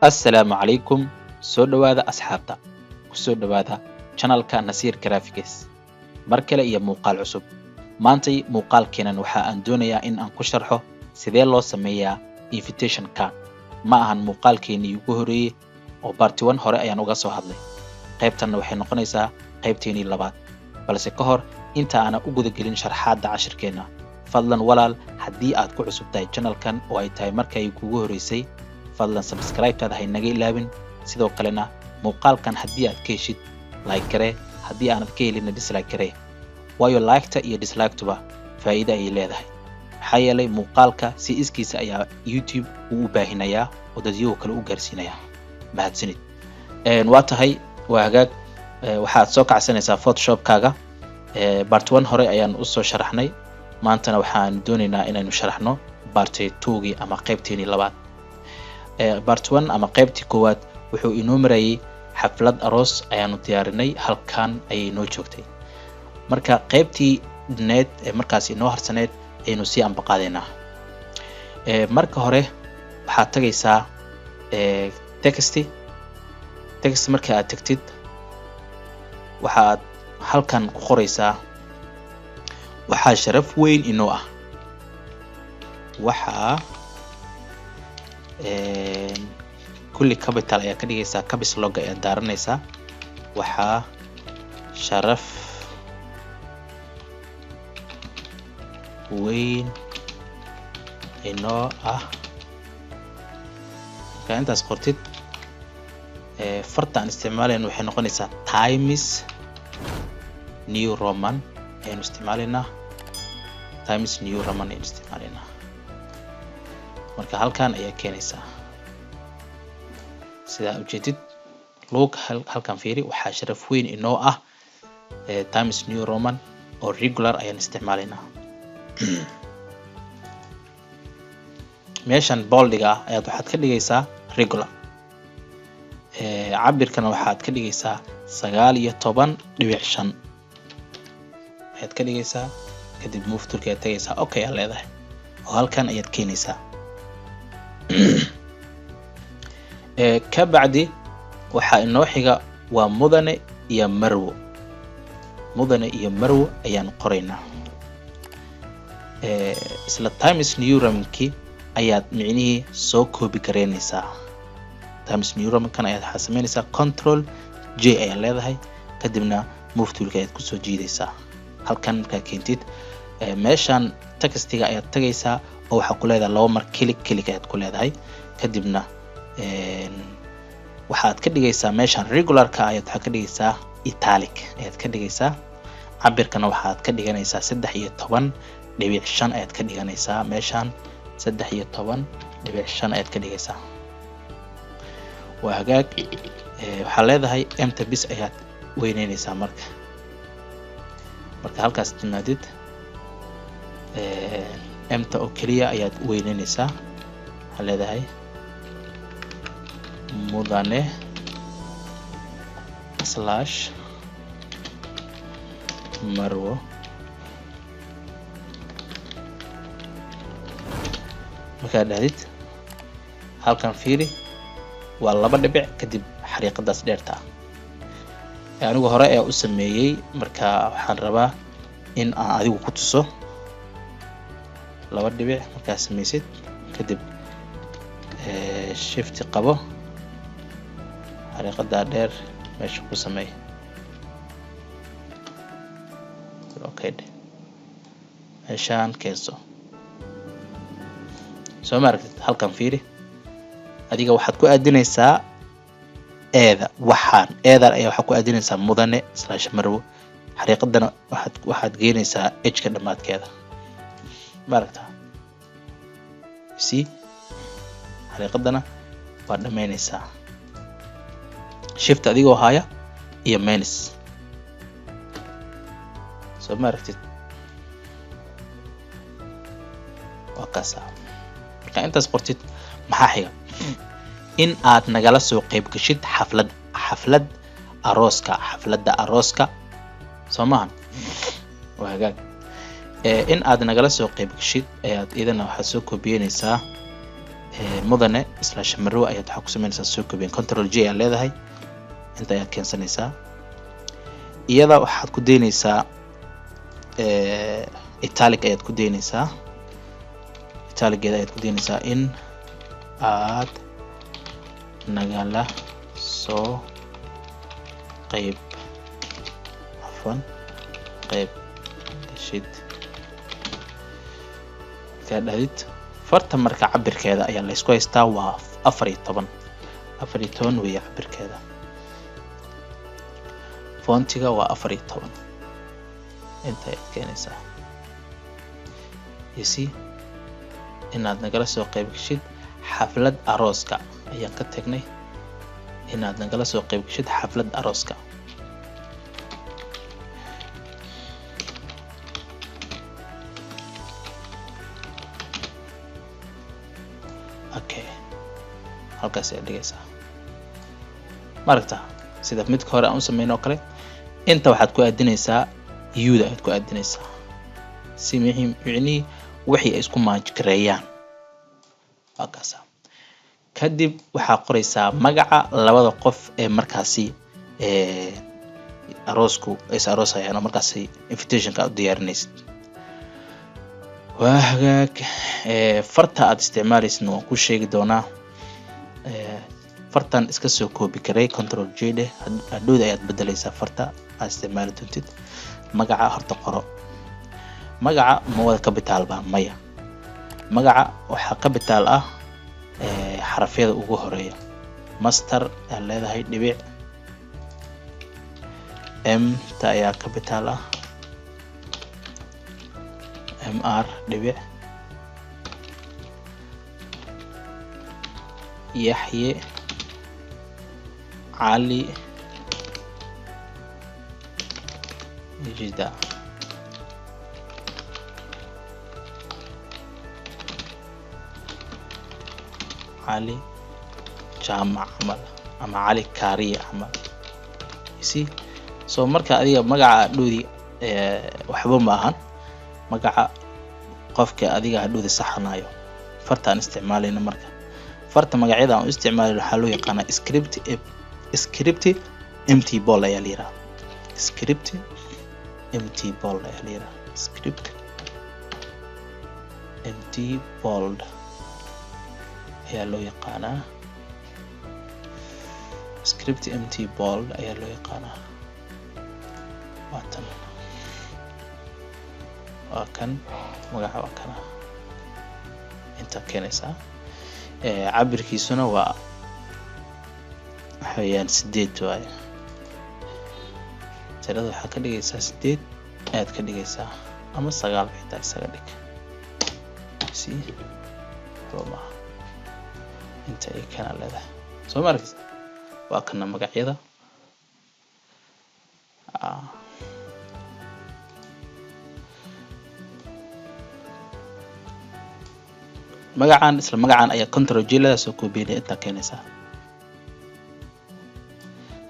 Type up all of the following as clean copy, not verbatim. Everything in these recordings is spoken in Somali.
Assalaamu calaykum. Soo dhawaada asxaabta. Ku soo dhawaada channelka Nasiir Graphics. Mar kale iyo muuqaal cusub. Maantay muuqaalkeenan waxa aan doonayaa in aan ku sharxo sidee loo sameeyaa invitation card. Ma ahan muuqaalkeenii ugu horeeyay oo part 1 hore ayaan uga soo hadlay. Qaybtanna waxay noqonaysaa qaybteenii labaad. Balse ka hor inta aan u guda gelin sharxaadda cashirkeena, fadlan walaal haddii aad ku cusub tahay channelkan oo ay tahay markay kugu horeysay, fadlan subscribe-taada hay naga ilaabin. Sidoo kalena muuqaalkan haddii aad ka heshid like garee, haddii aanad ka helin dislike garee. Waayo like-ta iyo dislike-tuba faa'iido ay leedahay. Maxaa yeelay muuqaalka si iskiisa ayaa YouTube u baahinayaa oo dadyo kale u gaarsiinayaa. Mahadsanid. Waa tahay waa hagaag waxaad soo kacsanaysaa Photoshop-kaaga. Part 1 hore ayaan u soo sharaxnay. Maantana waxaan doonaynaa inaynu sharaxno part 2 ama qaybteeni labaad. Part 1 ama qaybtii koowaad wuxuu inoo marayay xaflad aroos ayaanu diyaarinay, halkan ayay noo joogtay. Marka qaybtii net markaas inoo harsaneed aynu si aan baqadeynaa. Marka hore waxaad tagaysaa text marka aad tagtid waxaad halkan ku qoraysaa waxaa sharaf weyn inoo ah. Waxaa kulli capital ayaa ka dhigaysaa, caps lock ayaa daaranaysaa. Waxaa sharaf weyn inoo ah. Marka intaas qortid farta aan isticmaalayno waxay noqonaysaa Times New Roman ayaynu isticmaalaynaa. Times New Roman ayaynu isticmaalaynaa. Marka halkan ayaa keenaysaa sidaa ujeedid log halkan fiiri waxaa sharaf weyn inoo ah Times New Roman oo regular ayaan isticmaalaynaa. meeshan boldiga ayaad waxaad ka dhigaysaa regular. cabirkana waxaad ka dhigaysaa 19.5 ayaad ka dhigaysaa. kadib move toolka ayaad tagaysaa okay aad leedahay oo halkan ayaad keenaysaa. ka bacdi waxaa inoo xiga waa mudane iyo marwo. mudane iyo marwo ayaan qoraynaa. isla Times New Roman-kii ayaad micnihii soo koobi gareynaysaa. Times New Roman-kan ayaad waxaad samaynaysaa Control J ayaad leedahay, kadibna move toolka ayaad kusoo jiidaysaa. halkan markaa keentid meeshan textiga ayaad tagaysaa oo waxaa ku leedahay laba mar click ayaad ku leedahay. kadibna waxaad ka dhigaysaa meeshan regular-ka ayaad waxaad ka dhigaysaa italic ayaad ka dhigaysaa. cabirkana waxaad ka dhiganaysaa 13.5 ayaad ka dhiganaysaa. meeshan 13.5 ayaad ka dhigaysaa. waa hagaag. waxaa leedahay emta bis ayaad weyneynaysaa marka halkaas timaadid emta oo keliya ayaad weyneynaysaa. waxaa leedahay mudane / marwo. markaad dhahdid halkan fiiri waa 2 dhibic kadib xariiqadaas dheerta. anigu hore ayaa u sameeyay, marka waxaan rabaa in aan adigu ku tuso. 2 dhibic markaad samaysid kadib shift qabo xariiqada dheer meesha ku sameey. okay meeshaan keenso. soo maaragtid halkan fiiri adiga waxaad ku aadinaysaa eeda. eedar ayaa waxaad ku aadinaysaa mudane / marwo. xariiqadana waxaad geynaysaa edge-ka dhamaadkeeda. maaragtaa si xariiqadana waad dhamaynaysaa shift adigoo haya iyo minus. soo maaragtid waa kaasa. marka intaas qortid maxaa xiga in aad nagala soo qayb gashid xaflada arooska. soo maahan waa hagaag. in aad nagala soo qayb gashid ayaad idana waxaad soo koobiyeynaysaa mudane slash marwo ayaad waxa ku sameynaysaa soo koobiyeen control J aad leedahay inta ayaad keensanaysaa iyada waxaad ku deynaysaa italic ayaad ku deynaysaa italigeeda ayaad ku deynaysaa in aad nagala soo qayb gashid ka dhahid farta marka cabirkeeda ayaa la isku haystaa waa 14 weeye cabirkeeda fontiga waa 14 inta ayaad keenaysaa yesi inaad nagala soo qayb gashid xaflad arooska ayaan ka tagnay inaad nagala soo qayb gashid xaflad arooska okay halkaas ayaad dhigaysaa maragta sida midka hore aan u sameeyno kale inta waxaad ku aadinaysaa yuuda aad ku aadinaysaa si muhiim yacni wixii ay isku maajgareeyaan halkaas kadib waxaa qoraysaa magaca labada qof ee markaasi aroosku is aroosayaan oo markaasi invitationka u diyaarinaysid waa hagaag farta aad isticmaalaysid waan ku sheegi doonaa fartan iska soo koobi karay control J hadhowda ayaad bedelaysaa farta aad isticmaali doontid magaca horta qoro magaca ma wada capital ba maya magaca waxa capital ah xarafyada ugu horeeya master aad leedahay dhibic M ta ayaa capital ah MR dhibic Yaxye Ali Jida Ali Jaamac camal ama Ali Kaariye camal see so marka adiga magaca dhoodi waxba ma ahan magaca qofka adiga hadhowda saxanayo fartaan isticmaalayna marka farta magacyada aan isticmaalay waxa loo yaqaan script empty bold ayaa la yiraahdaa script empty bold ayaa la yiraahdaa script empty bold ayaa loo yaqaanaa script empty bold ayaa loo yaqaanaa waatan waa kan magaca waa kana inta keenaysaa cabirkiisuna waa waxayaan 8 waaye tirada waxa ka dhigaysaa 8 aad ka dhigaysaa ama 9 xitaa isaga dhig si roma inta ay kana leedahay soo markaysa waa kana magacyada magacaan isla magacaan ayaa control J la soo koobiyay inta keenaysaa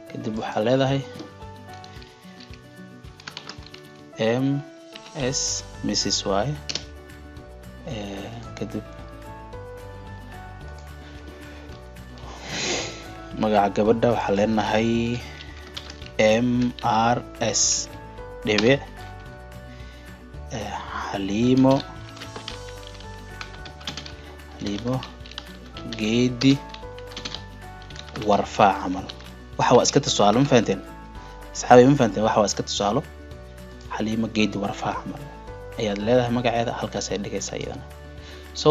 kadib waxa leedahay MS Mrs Y kadib magaca gabadha waxa leenahay MRS dhibic Halimo geedi warfaa camal waxa waa iska tusaalo ma fahanteen asxaabi ma fahanteen waxa waa iska tusaalo Halimo geedi warfaa camal ayaad leedahay magaceeda halkaas ay dhigaysaa iyadana so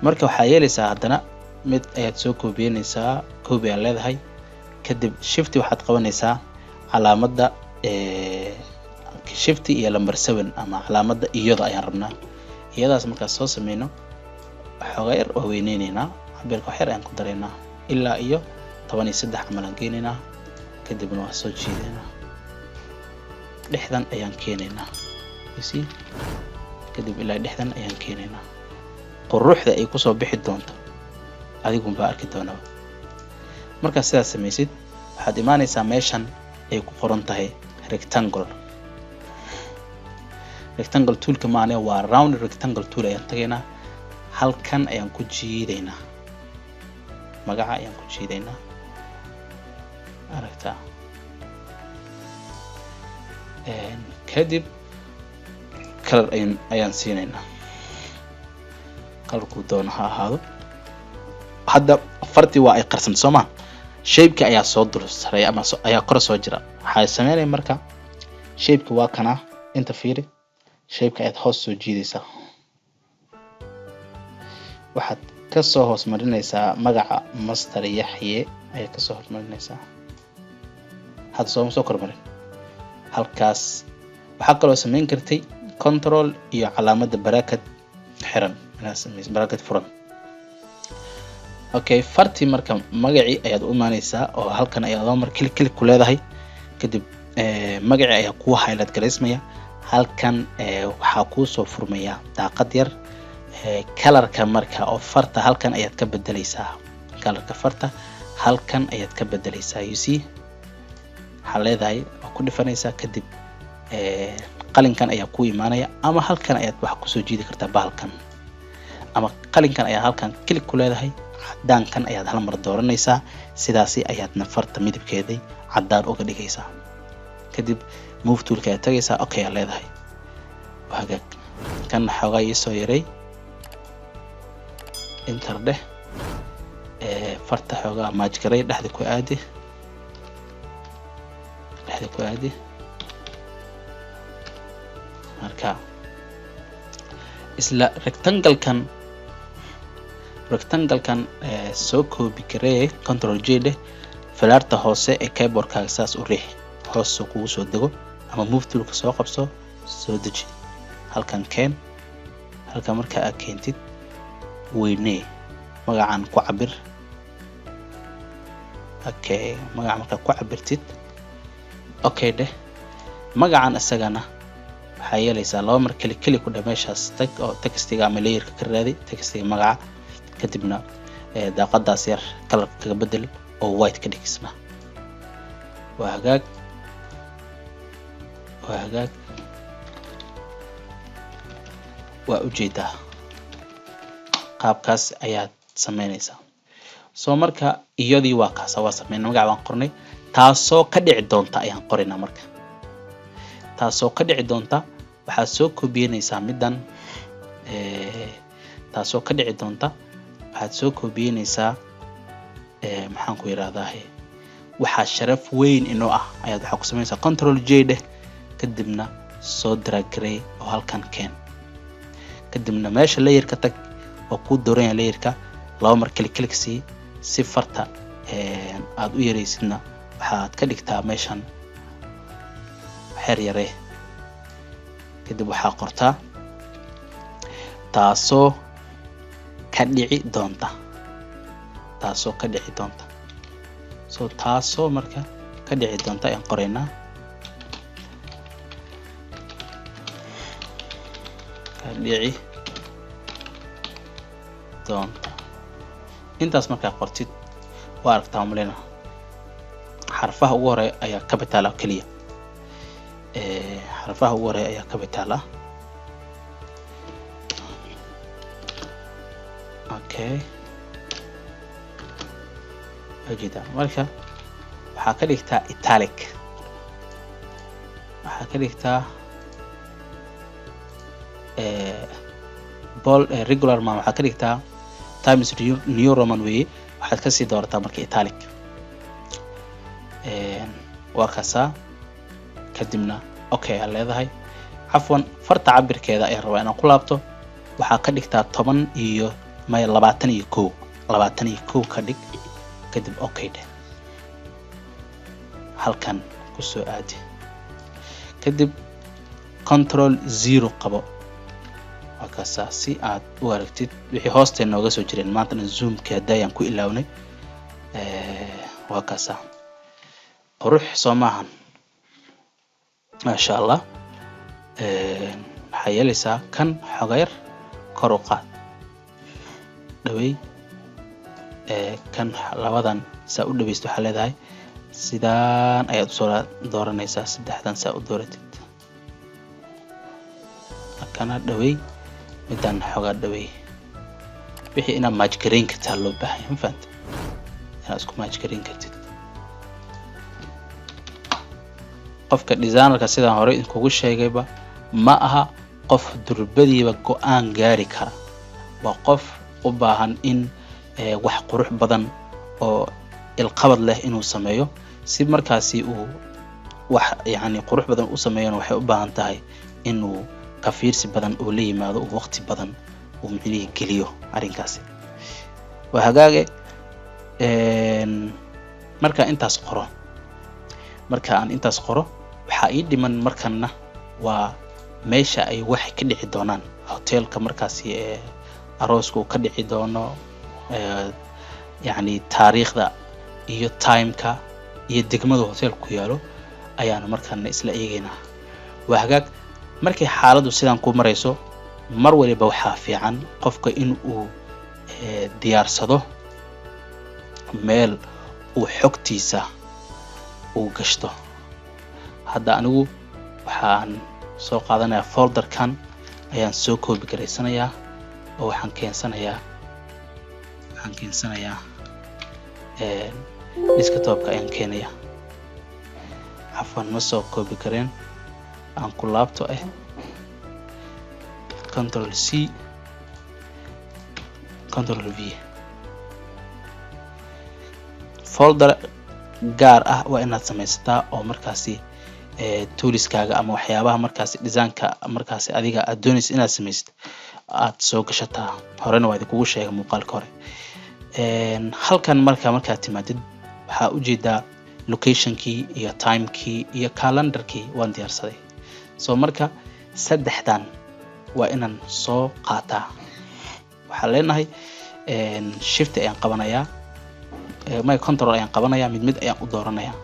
marka waxa yeelaysaa hadana mid ayaad soo koobiyeynaysaa koobi aad leedahay kadib shift waxaad qabanaysaa calaamadda shift iyo number 7 ama calaamadda iyada ayaan rabnaa iyadaas markaas soo sameeyno xogeer oo weyneynayna cabirka xir aan ku dareynaa ilaa iyo 13 camal aan keenaynaa kadibna waa soo jiideynaa dhexdan ayaan keenaynaa si kadib ilaa dhexdan ayaan keenaynaa quruxda ay ku soo bixi doonto adigu baa arki doonaa marka sidaas sameeysid waxaad imaanaysaa meeshan ay ku qoran tahay rectangle toolka maana waa round rectangle tool ayaan tagaynaa halkan ayaan ku jiideynaa magaca ayaan ku jiidaynaa aragtaa kadib color ayaan siinaynaa colorku doona ha ahaado hadda farti waa ay qarsan soo ma shape-ka ayaa soo dul sareeya ama ayaa kor soo jira waxay sameynay marka shape-ka waa kana inta fiiri shape-ka aad hoos soo jiidaysaa waxaad ka soo hoos marinaysaa magaca master Yaxye ayaa ka soo hoos marinaysaa hadda soo kor marin halkaas waxa kaloo sameyn kartay control iyo calaamadda bracket xiran inaad sameeyso bracket furan okay farti marka magaci ayaad u imaanaysaa oo halkan ayaad mar click ku leedahay kadib magaci ayaa ku highlight gareysmaya halkan waxa ku soo furmaya daaqad yar colorka marka oo farta halkan ayaad ka bedelaysaa colorka farta halkan ayaad ka bedelaysaa you see waxa leedahay ku dhifanaysaa kadib qalinkan ayaa ku imaanaya ama halkan ayaad wax ku soo jiidi kartaa bahalkan ama qalinkan ayaa halkan click ku leedahay cadaankan ayaad hal mar dooranaysaa sidaasi ayaadna farta midabkeeday cadaan uga dhigaysaa kadib move toolka aad tagaysaa okay aad leedahay hagaag kan xogaa ii soo yaray enter dheh farta xogaa match garay dhexda ku aadi marka isla rectangle-kan soo copy garee control J dheh falaarta hoose ee keyboard-kaaga saas u riix hoos soo kugu soo dego ama move toolka soo qabso soo deji halkan keen halkan marka aad keentid weynee magacan ku cabir okay magaca marka ku cabirtid okay dheh magacan isagana waxaa yeelaysaa laba mar kali ku dhameeshaas tag oo textiga ama layerka ka raadi textiga magaca kadibna daaqadaas yar colorka kaga bedel oo white ka dhigisna waa hagaag waa ujeedaa qaabkaas ayaad sameynaysaa soo marka iyadii waa kaasa waa sameynay magaca baan qornay taasoo ka dhici doonta ayaan qoraynaa marka taasoo ka dhici doonta waxaad soo koobiyeynaysaa middan taasoo ka dhici doonta waxaad soo koobiyeynaysaa maxaan ku yiraahdaa waxaa sharaf weyn inoo ah ayaad waxa ku sameynaysaa control J dheh kadibna soo drag garay oo halkan keen kadibna meesha layerka tag oo ku dooran yahay layerka laba mar click si farta aad u yareysidna waxaad ka dhigtaa meeshan xeer yare kadib waxaa qortaa taasoo ka dhici doonta soo taasoo marka ka dhici doonta ayaan qoraynaa ka dhici doonta intaas markaa qortid waa aragtaa umaleena xarfaha ugu horeeya ayaa capital ah kaliya xarfaha ugu horeeya ayaa capital ah okay ajida marka waxaa ka dhigtaa italic waxaa ka dhigtaa bold regular ma waxaa ka dhigtaa Times New Roman way waxaad ka sii doorataa marka italic waa kaasa kadibna okay aad leedahay afwan farta cabirkeeda ay rabaa inaan ku laabto waxaa ka dhigtaa 10 iyo 21 ka dhig kadib okay dheh halkan ku soo aadi kadib control 0 qabo kaasa si aad u aragtid wixii hoosteena nooga soo jireen maanta zoom-ka hadayaan ku ilaawnay waa kaasa qurux Soomahan ma sha Allah waxay yeelaysaa kan xogayr kor u qaad dhawey kan labadan saa u dhaweysto waxa leedahay sidaan ayaad soo dooranaysaa saddexdan saa u dooratid kana dhawey midaan xogaa dhawey wixii ina match gareyn kartaa loo baahan yahay inaad isku match garin kartid. qofka designerka sidaan hore kugu sheegayba ma aha qof durbadiiba go'aan gaari kara, waa qof u baahan in wax qurux badan oo ilqabad leh inuu sameeyo. si markaasi uu wax yani qurux badan u sameeyana waxay u baahan tahay inuu ka fiirsi badan oo la yimaado oo waqti badan uu micnihi geliyo arrinkaasi. waa hagaage marka aan intaas qoro waxaa ii dhiman markana waa meesha ay wax ka dhici doonaan, hotelka markaasi arooska uu ka dhici doono, yani taariikhda iyo timeka iyo degmada hotelka ku yaalo ayaanu markana isla eegaynaa. waa hagaag markay xaaladdu sidaan ku marayso, mar waliba waxaa fiican qofka in uu diyaarsado meel uu xogtiisa uu gashto. hadda anigu waxaan soo qaadanayaa folderkan ayaan soo copy garaysanayaa oo waxaan keensanayaa desktopka ayaan keenaya. cafwan ma soo copy gareen, aan ku laabto Ctrl C Ctrl V. folder gaar ah waa inaad samaysataa oo markaasi tooliskaaga ama waxyaabaha markaasi designka markaasi adiga aad doonaysid inaad samaysid aad soo gashataa. horena waa idinkugu sheegay muuqaalka hore. halkan markaad timaadid waxaa ujeedaa locationkii iyo timekii iyo calendarkii waan diyaarsaday. soo marka saddexdan waa inaan soo qaataa. waxaan leenahay shift ayaan qabanayaa, control ayaan qabanayaa, mid ayaan u dooranayaa.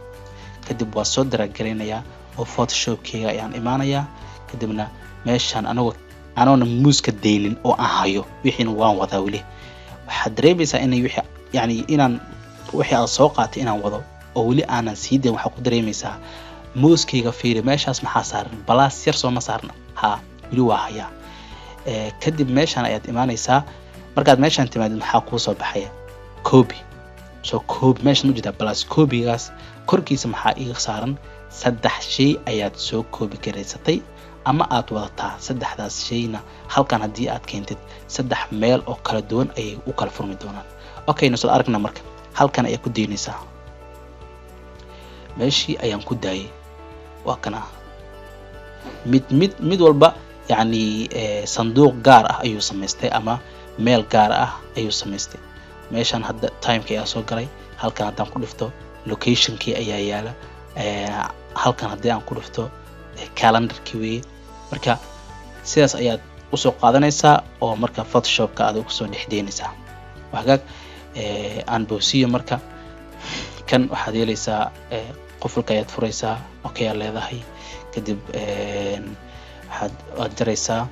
kadib waa soo daraaggaraynayaa oo photoshopkeyga ayaan imaanayaa. kadibna meeshaan anoona muuska daynin oo aan hayo wixiina waan wadaa weli. waxaad dareemaysaa inaan wixii aad soo qaatay inaan wado oo weli aanan sii dayn. waxaa ku dareemaysaa muuskeyga fiiri meeshaas maxaa saaran, balaas yar soo ma saarna, weli waa hayaa. kadib meeshaan ayaad imaanaysaa. markaad meeshaan timaadid maxaa kuu soo baxaya copy. soo copy meeshaan u jeedaa balaas copygaas korkiisa maxaa iga saaran 3 shay ayaad soo copy garaysatay ama aad wadataa. 3daas shayna halkan haddii aad keentid 3 meel oo kala duwan ayay u kala furmi doonaan. okay nasoo aragna marka halkan ayaa ku daynaysaa. meeshii ayaan ku daayay. waa kana mid walba yani sanduuq gaar ah ayuu samaystay ama meel gaar ah ayuu samaystay. meeshaan hadda timeka ayaa soo galay. halkan haddaan ku dhifto locationkii ayaa yaala. halkan haddii aan ku dhifto calendarkii weeye. marka sidaas ayaad usoo qaadanaysaa oo marka photoshopka aad ugu soo dhexdeynaysaa. hagaag aan boosiyo marka kan waxaad yeelaysaa qofulka ayaad furaysaa. okay aad leedahay. kadib waxaad jaraysaa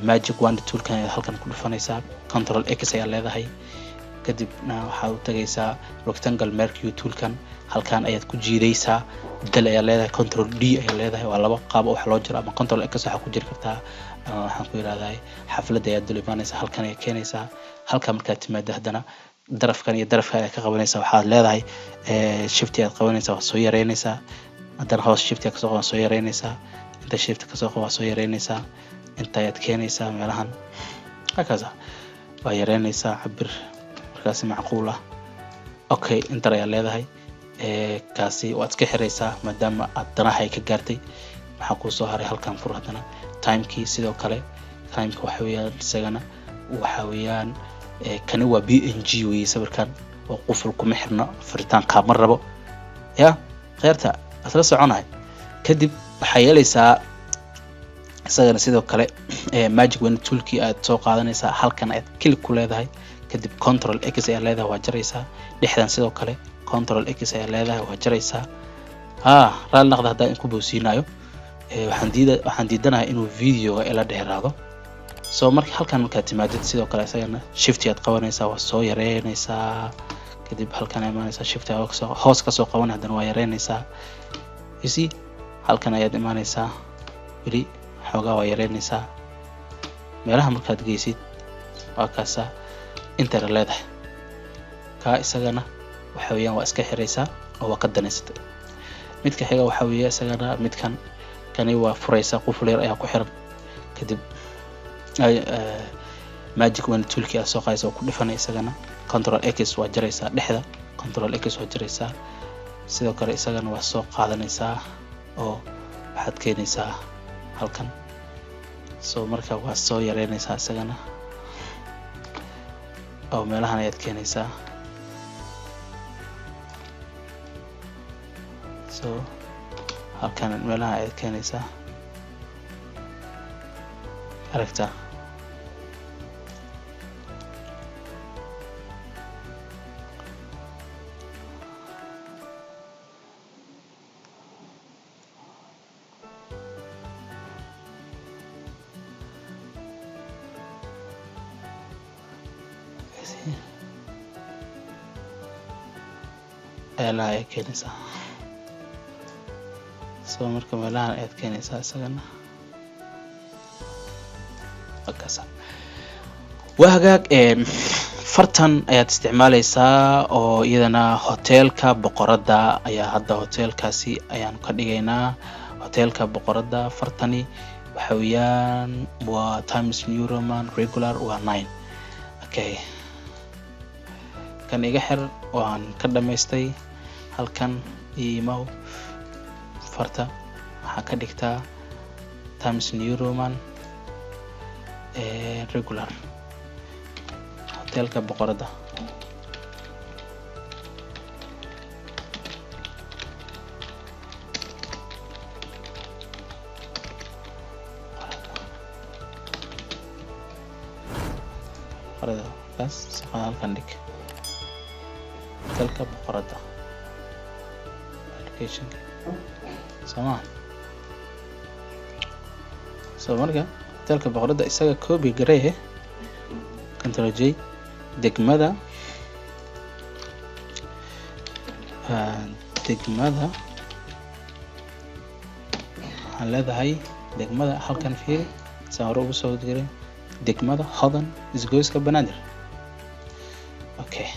magic wand toolkan ayaad halkan ku dhufanaysaa. Ctrl X ayaa leedahay. kadibna waxaad u tagaysaa rectangle mercury toolkan halkan ayaad ku jiidaysaa. dal ayaa leedahay. Ctrl D ayaa leedahay. waa laba qaab oo wax loo jiro ama Ctrl X waxa ku jiri kartaa waxaan ku yiraahdaa xafladda ayaad dul imaanaysaa. halkan ayaad keenaysaa. halkan markaad timaado haddana darafkan iyo darafkan ayaad ka qabanaysaa. waxaad leedahay shift ayaad qabanaysaa, waa soo yareynaysaa. haddana hoos shift ayaad kasoo soo yareynaysaa. inta shift kasoo waa soo yareynaysaa. inta ayaad keenaysaa meelahan hakaza waa yareynaysaa cabir markaasi macquul ah. okay inta ayaa leedahay. kaasi waad iska xiraysaa maadaama aad danaha ay ka gaartay. waxaa kuu soo haray halkan fur haddana timekii sidoo kale. timeka waxa weeyaan isagana waxa weeyaan kani waa PNG weeye sawirkan oo quful kuma xirna furitaanka ma rabo ya khayrta asla soconahay. kadib waxaa yeelaysaa isagana sidoo kale magic wand toolkii aad soo qaadanaysaa. halkan aad click ku leedahay. kadib Ctrl X ayaa leedahay, waa jaraysaa. dhexdan sidoo kale Ctrl X ayaa leedahay, waa jaraysaa. raal naqda haddaan in ku boosiinayo waxaan diidanahay inuu videoga ila dheeraado. soo marka halkan markaad timaadid sidoo kale isagana shift ayaad qabanaysaa, waa soo yareynaysaa. kadib halkan ayaad imaanaysaa, shift hoos ka soo qaban haddana waa yareynaysaa. halkan ayaad imaanaysaa, weli xoogaa waa yareynaysaa. meelaha markaad geysid waa kaasa inta leedahay. ka isagana waxa weeyaan waa iska xiraysaa oo waa ka danaysatay. midka xiga waxa weeye isagana midkan kani waa furaysaa quful yar ayaa ku xiran kadib magic wand toolkii aad soo qaadaysaa oo ku dhifanay isagana control x waa jaraysaa dhexda control x waa jaraysaa sidoo kale isagana waa soo qaadanaysaa oo waxaad keenaysaa halkan soo marka waa soo yareynaysaa isagana oo meelahan ayaad keenaysaa soo halkan meelaha ayaad keenaysaa aragtaa meelaha ayaad keenaysaa soo marka meelahan ayaad keenaysaa isagana waa hagaag fartan ayaad isticmaalaysaa oo iyadana hoteelka boqorada ayaa hadda hoteelkaasi ayaan ka dhigaynaa hoteelka boqorada fartani waxa weeyaan waa Times New Roman regular waa 9 okay kan iga xir waan ka dhamaystay halkan iimaw farta waxaa ka dhigtaa Times New Roman regular hoteelka boqorada bas halkan dhig hoteelka boqorada application sama soo marka hoteelka boqorada isaga copy garee control J degmada waxaan leedahay degmada halkan fiiri saan hore ugu soo diray degmada hodan isgoyska banaadir okay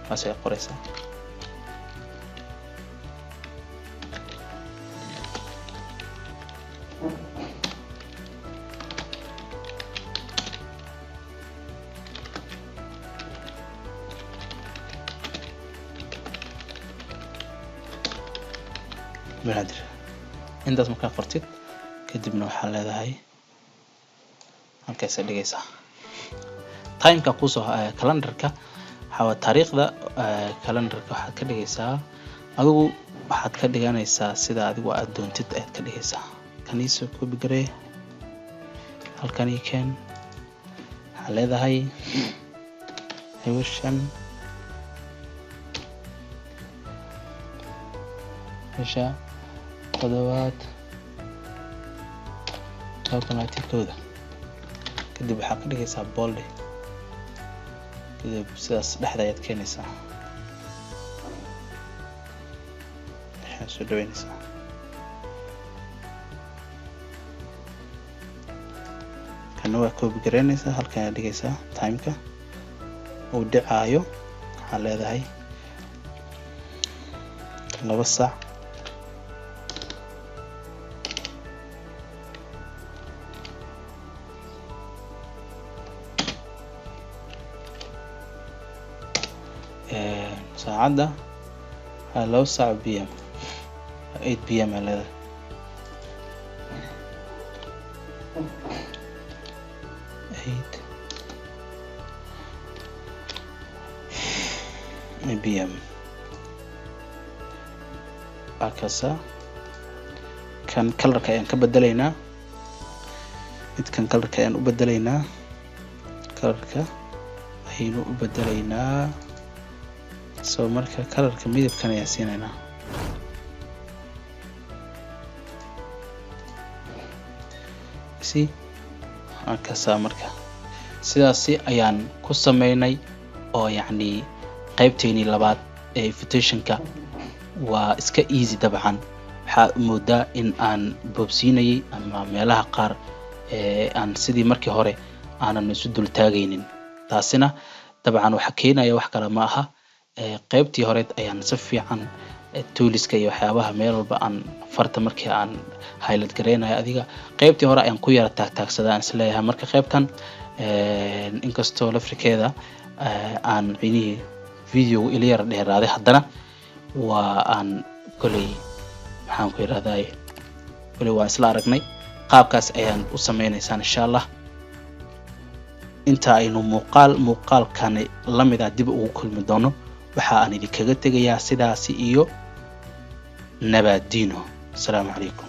waasay qoraysaa banaadir intaas markaa qortid kadibna waxaa leedahay halkaas dhigaysaa timeka kusoo calendarka waxaa taariikhda calendarka waxaad ka dhigaysaa adigu waxaad ka dhiganaysaa sida adigu aad doontid ayaad ka dhigaysaa kaniiso copy garee halkani keen waxaa leedahay hawshan bisha toddobaad 2019 kadib waxaa ka dhigaysaa bold kadib sidaas dhexda ayaad keenaysaa waxaad soo dhaweynaysaa kana waa copy gareynaysaa halkan ayaad dhigaysaa timeka uu dhacaayo waxaa leedahay 2 saac saacada 2 saac PM 8 PM leedahay 8 PM akasa kan colorka ayaan ka bedelaynaa midkan colorka ayaan u bedelaynaa colorka ayaynu u bedelaynaa soo marka colorka midabkan ayaan siinaynaa si akasa marka sidaasi ayaan ku sameynay oo yacni qaybteeni labaad ee invitationka waa iska easy dabcan waxaa moodaa in aan boobsiinayay ama meelaha qaar aan sidii markii hore aanan isu dul taagaynin taasina dabcan waxa keenaya wax kale ma aha qaybtii hore ayaan si fiican tooliska iyo waxyaabaha meel walba aan farta markii aan highlight gareynayo adiga qaybtii hore ayaan ku yara taagtaagsadaa aan isleeyahay marka qaybtan inkastoo lafrikeeda aan inii video ila yar dheeraaday haddana waa aan koley maxaan ku yiraahdaa koley waan isla aragnay qaabkaas ayaan u sameynaysaan insha Allah inta aynu muuqaalkan la mid ah dib ugu kulmi doono waxa aan idinkaga tegayaa sidaasi iyo nabadino. Assalaamu calaykum.